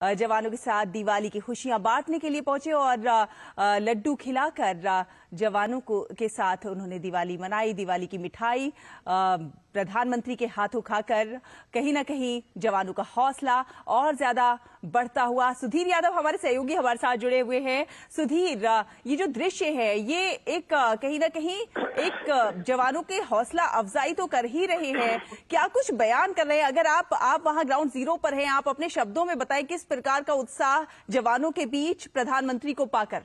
जवानों के साथ दिवाली की खुशियां बांटने के लिए पहुंचे और लड्डू खिलाकर जवानों के साथ उन्होंने दिवाली मनाई। दिवाली की मिठाई प्रधानमंत्री के हाथों खाकर कहीं ना कहीं जवानों का हौसला और ज्यादा बढ़ता हुआ। सुधीर यादव हमारे सहयोगी हमारे साथ जुड़े हुए हैं। सुधीर, ये जो दृश्य है ये एक कहीं ना कहीं एक जवानों के हौसला अफजाई तो कर ही रहे हैं, क्या कुछ बयान कर रहे हैं? अगर आप वहां ग्राउंड जीरो पर हैं, आप अपने शब्दों में बताएं किस प्रकार का उत्साह जवानों के बीच प्रधानमंत्री को पाकर।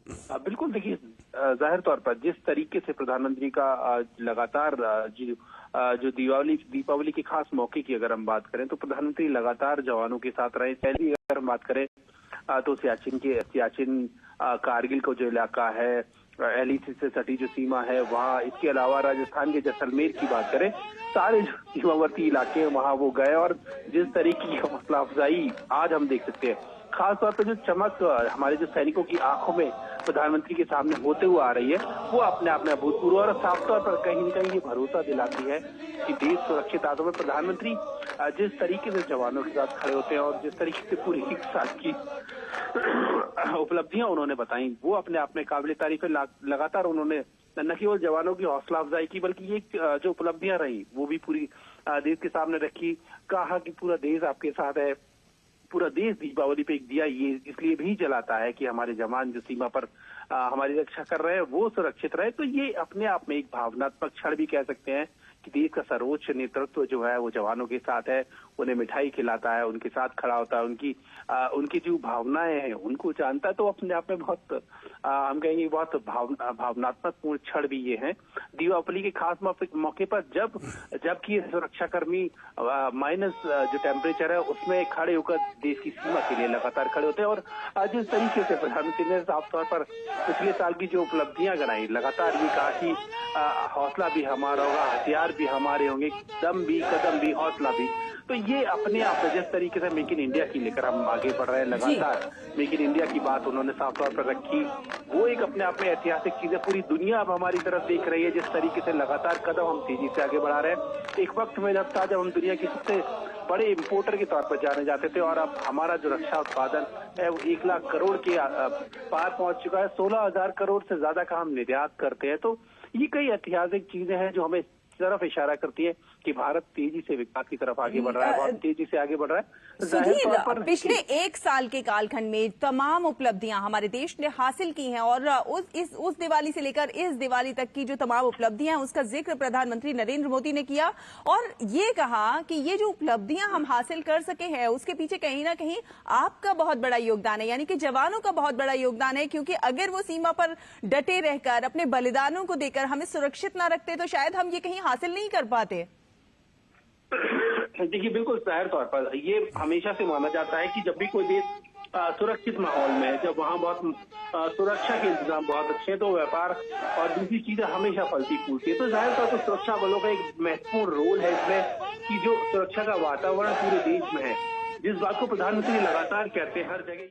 बिल्कुल, देखिए, जाहिर तौर पर जिस तरीके से प्रधानमंत्री का लगातार जो दीपावली के खास मौके की अगर हम बात करें तो प्रधानमंत्री लगातार जवानों के साथ रहे। पहली अगर हम बात करें तो सियाचिन कारगिल का जो इलाका है, एलएसी से सटी जो सीमा है वहाँ, इसके अलावा राजस्थान के जैसलमेर की बात करें, सारे जो सीमावर्ती इलाके हैं वहाँ वो गए और जिस तरीके की हौसला अफजाई आज हम देख सकते हैं, खासतौर पर जो चमक हमारे जो सैनिकों की आंखों में प्रधानमंत्री के सामने होते हुए आ रही है, वो अपने आप में अभूतपूर्व और साफ तौर पर कहीं न कहीं ये भरोसा दिलाती है कि देश सुरक्षित हाथों में। प्रधानमंत्री जिस तरीके से जवानों के साथ खड़े होते हैं और जिस तरीके से पूरी एक साल की उपलब्धियां उन्होंने बताई, वो अपने आप में काबिल तारीफ है। लगातार उन्होंने न केवल जवानों की हौसला अफजाई की बल्कि ये जो उपलब्धियां रही वो भी पूरी देश के सामने रखी। कहा कि पूरा देश आपके साथ है, पूरा देश दीपावली पे एक दिया ये इसलिए भी जलाता है कि हमारे जवान जो सीमा पर हमारी रक्षा कर रहे हैं वो सुरक्षित रहे। तो ये अपने आप में एक भावनात्मक क्षण भी कह सकते हैं कि देश का सर्वोच्च नेतृत्व जो है वो जवानों के साथ है, उन्हें मिठाई खिलाता है, उनके साथ खड़ा होता है, उनकी जो भावनाएं हैं उनको जानता है। तो अपने आप में बहुत हम कहेंगे बहुत भावनात्मक पूर्ण क्षण भी ये है। दीपावली के खास मौके पर जबकि सुरक्षाकर्मी माइनस जो टेम्परेचर है उसमें खड़े होकर देश की सीमा के लिए लगातार खड़े होते हैं और जिस तरीके से प्रधानमंत्री ने साफ तौर पर पिछले साल की जो उपलब्धियां गिनाई, लगातार ये कहा कि हौसला भी हमारा होगा, हथियार भी हमारे होंगे, दम भी, कदम भी, हौसला भी। तो ये अपने आप में जिस तरीके से मेक इन इंडिया की लेकर हम आगे बढ़ रहे हैं, लगातार मेक इन इंडिया की बात उन्होंने साफ तौर पर रखी, वो एक अपने आप में ऐतिहासिक चीज है। पूरी दुनिया अब हमारी तरफ देख रही है जिस तरीके से लगातार कदम हम तेजी से आगे बढ़ा रहे हैं। एक वक्त में जब था जब हम दुनिया की सबसे बड़े इंपोर्टर के तौर पर जाने जाते थे और अब हमारा जो रक्षा उत्पादन है वो 1 लाख करोड़ के पार पहुंच चुका है। 16,000 करोड़ से ज्यादा का हम निर्यात करते हैं। तो ये कई ऐतिहासिक चीजें हैं जो हमें तरफ इशारा करती है कि भारत तेजी से विकास की तरफ आगे बढ़ रहा है, बहुत तेजी से आगे बढ़ रहा है। सुधीर, पिछले एक साल के कालखंड में तमाम उपलब्धियां हमारे देश ने हासिल की हैं और उस दिवाली से लेकर इस दिवाली तक की जो तमाम उपलब्धियां उसका जिक्र प्रधानमंत्री नरेंद्र मोदी ने किया और ये कहा कि ये जो उपलब्धियां हम हासिल कर सके हैं उसके पीछे कहीं ना कहीं आपका बहुत बड़ा योगदान है, यानी कि जवानों का बहुत बड़ा योगदान है, क्योंकि अगर वो सीमा पर डटे रहकर अपने बलिदानों को देकर हमें सुरक्षित न रखते तो शायद हम ये कहीं हासिल नहीं कर पाते। देखिए, बिल्कुल जाहिर तौर पर ये हमेशा से माना जाता है कि जब भी कोई देश सुरक्षित माहौल में है, जब वहाँ बहुत सुरक्षा के इंतजाम बहुत अच्छे हैं, तो व्यापार और दूसरी चीजें हमेशा फलती फूलती है। तो जाहिर तौर पर सुरक्षा बलों का एक महत्वपूर्ण रोल है इसमें कि जो सुरक्षा का वातावरण पूरे देश में है, जिस बात को प्रधानमंत्री लगातार कहते हैं हर जगह।